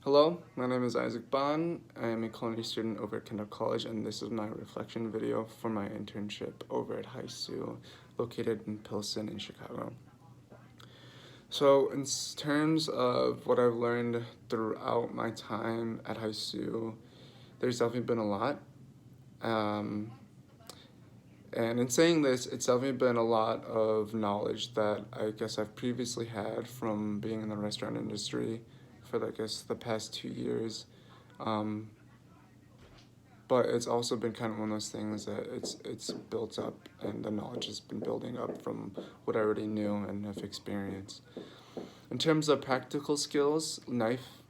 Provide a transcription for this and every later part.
Hello, my name is Isaac Bond. I am a culinary student over at Kendall College, and this is my reflection video for my internship over at Haisu, located in Pilsen in Chicago. So, in terms of what I've learned throughout my time at Haisu, there's definitely been a lot. Um, and in saying this, it's definitely been a lot of knowledge that I guess I've previously had from being in the restaurant industry for, I guess, the past 2 years. Um, but it's also been kind of one of those things that it's built up and the knowledge has been building up from what I already knew and have experienced. In terms of practical skills, knife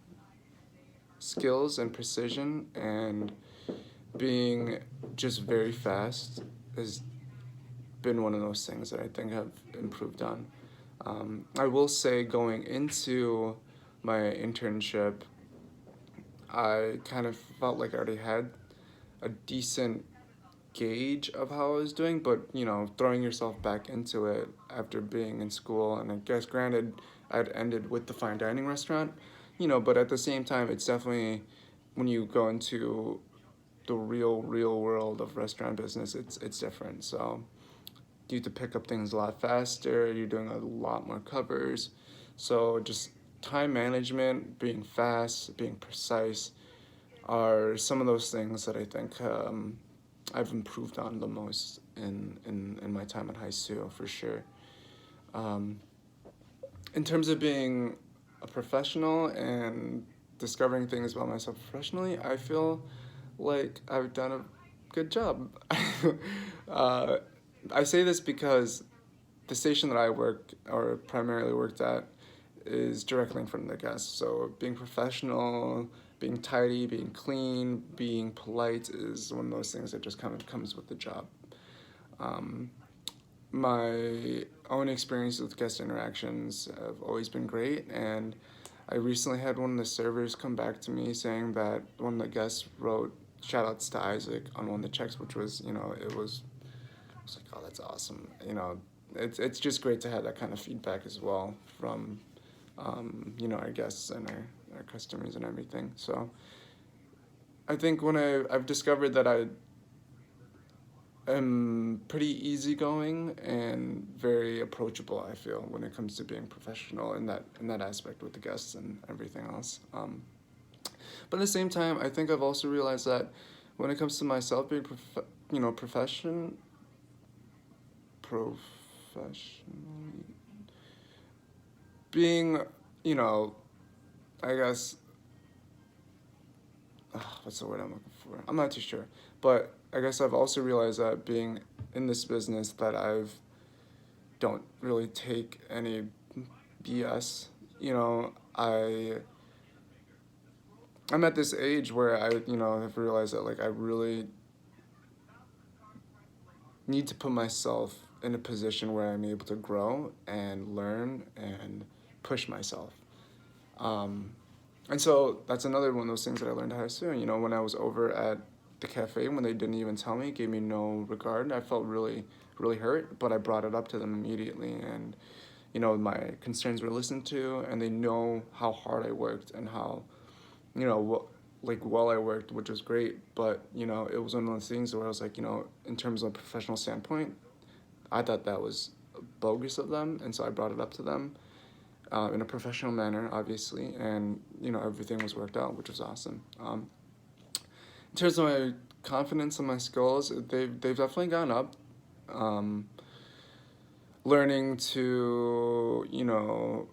skills and precision and being just very fast has been one of those things that I think have improved on. I will say going into my internship, I kind of felt like I already had a decent gauge of how I was doing, but throwing yourself back into it after being in school, and I guess granted, I'd ended with the fine dining restaurant, but at the same time, it's definitely when you go into the real world of restaurant business, it's different. So you have to pick up things a lot faster. You're doing a lot more covers, so just time management, being fast, being precise are some of those things that I think I've improved on the most in my time at Haisu for sure. Um, in terms of being a professional and discovering things about myself professionally, I feel like I've done a good job. uh, I say this because the station that I work or primarily worked at is directly in front of the guests. So being professional, being tidy, being clean, being polite is one of those things that just kind of comes with the job. Um, my own experiences with guest interactions have always been great, and I recently had one of the servers come back to me saying that one of the guests wrote shout outs to Isaac on one of the checks, which was, I was like, oh, that's awesome. It's just great to have that kind of feedback as well from, our guests and our customers and everything. So I think when I've discovered that I am pretty easygoing and very approachable, I feel, when it comes to being professional in that aspect with the guests and everything else. But at the same time, I think I've also realized that when it comes to myself being professionally being, you know, I guess, what's the word I'm looking for? I'm not too sure. But I guess I've also realized that being in this business that I've don't really take any BS. I'm at this age where I have realized that like I really need to put myself in a position where I'm able to grow and learn and push myself. Um, and so that's another one of those things that I learned how to do. When I was over at the cafe, when they didn't even tell me, gave me no regard, I felt really, really hurt, but I brought it up to them immediately. And, my concerns were listened to, and they know how hard I worked and how, well I worked, which was great. But, it was one of those things where I was like, in terms of a professional standpoint, I thought that was bogus of them. And so I brought it up to them in a professional manner, obviously, and everything was worked out, which was awesome. In terms of my confidence and my skills, they've definitely gone up. Um, Learning to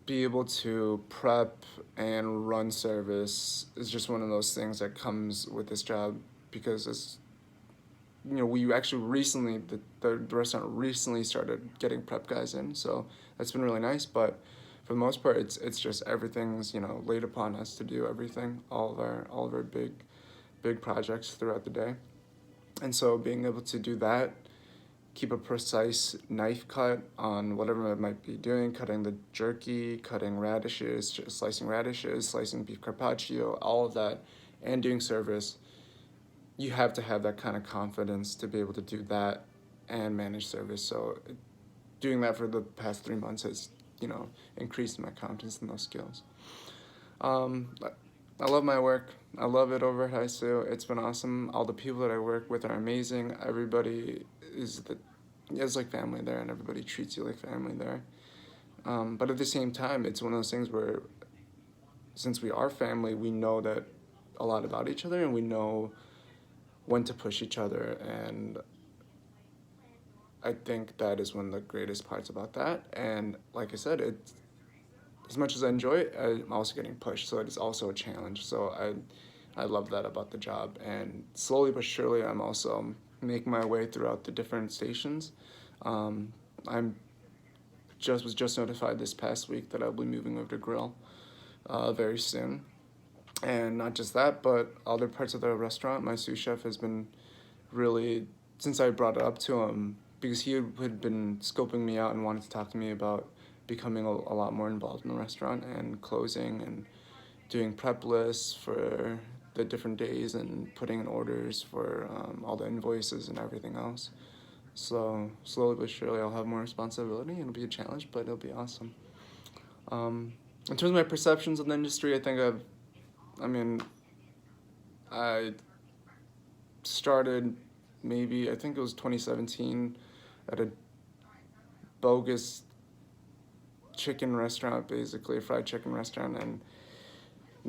be able to prep and run service is just one of those things that comes with this job because we actually recently the restaurant recently started getting prep guys in, so that's been really nice. But for the most part, it's just everything's laid upon us to do everything, all of our big projects throughout the day, and so being able to do that, keep a precise knife cut on whatever I might be doing, cutting the jerky, cutting radishes, slicing beef carpaccio, all of that, and doing service, you have to have that kind of confidence to be able to do that and manage service. So doing that for the past 3 months has, increased my confidence in those skills. I love my work. I love it over at Haisu. It's been awesome. All the people that I work with are amazing. Everybody is like family there, and everybody treats you like family there. But at the same time, it's one of those things where, since we are family, we know that a lot about each other, and we know when to push each other. And I think that is one of the greatest parts about that. And like I said, it's, as much as I enjoy it, I'm also getting pushed, so it is also a challenge. So I love that about the job. And slowly but surely, I'm also making my way throughout the different stations. I'm was just notified this past week that I'll be moving over to Grill very soon. And not just that, but other parts of the restaurant. My sous chef has been really, since I brought it up to him, because he had been scoping me out and wanted to talk to me about becoming a lot more involved in the restaurant and closing and doing prep lists for the different days and putting in orders for all the invoices and everything else. So slowly but surely I'll have more responsibility. It'll be a challenge, but it'll be awesome. In terms of my perceptions of the industry, I mean, I started maybe, I think it was 2017 at a bogus chicken restaurant, basically a fried chicken restaurant, and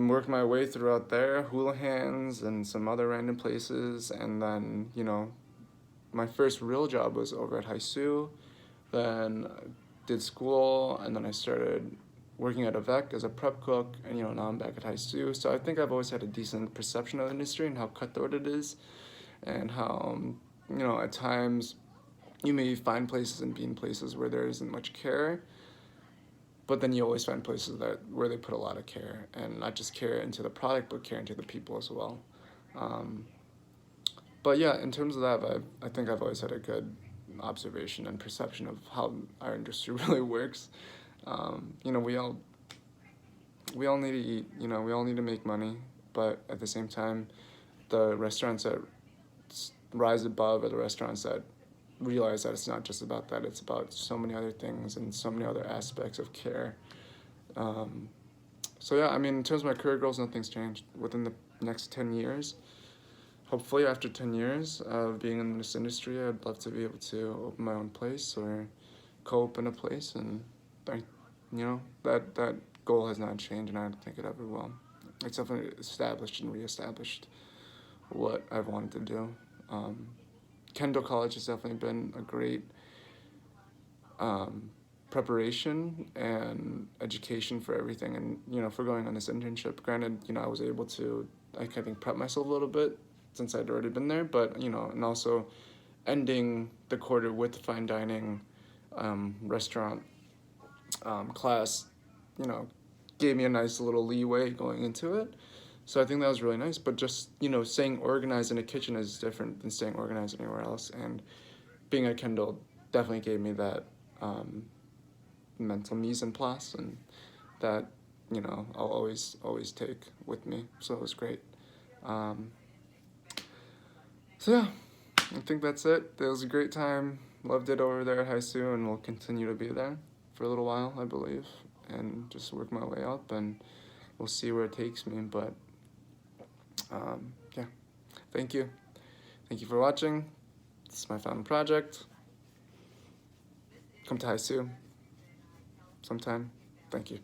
worked my way throughout there, Houlihan's and some other random places. And then, my first real job was over at Haisu. Then I did school, and then I started working at Avec as a prep cook, and now I'm back at Haisu. So I think I've always had a decent perception of the industry and how cutthroat it is, and how at times you may find places and be in places where there isn't much care, but then you always find places where they put a lot of care, and not just care into the product, but care into the people as well. But yeah, in terms of that, I think I've always had a good observation and perception of how our industry really works. We all need to eat. We all need to make money, but at the same time, the restaurants that rise above are the restaurants that realize that it's not just about that. It's about so many other things and so many other aspects of care. So yeah, in terms of my career goals, nothing's changed. Within the next 10 years, hopefully after 10 years of being in this industry, I'd love to be able to open my own place or co-open a place, and that goal has not changed, and I don't think it ever will. It's definitely established and reestablished what I've wanted to do. Kendall College has definitely been a great preparation and education for everything, and for going on this internship. Granted, I was able to, I think, prep myself a little bit since I'd already been there, but and also ending the quarter with the fine dining restaurant class, gave me a nice little leeway going into it. So I think that was really nice. But just, staying organized in a kitchen is different than staying organized anywhere else. And being at Kendall definitely gave me that mental mise en place, and that, I'll always take with me. So it was great. So yeah, I think that's it. It was a great time. Loved it over there at Haisu, and will continue to be there for a little while, I believe, and just work my way up, and we'll see where it takes me. But yeah, thank you for watching. This is my final project. Come to Haisu sometime. Thank you.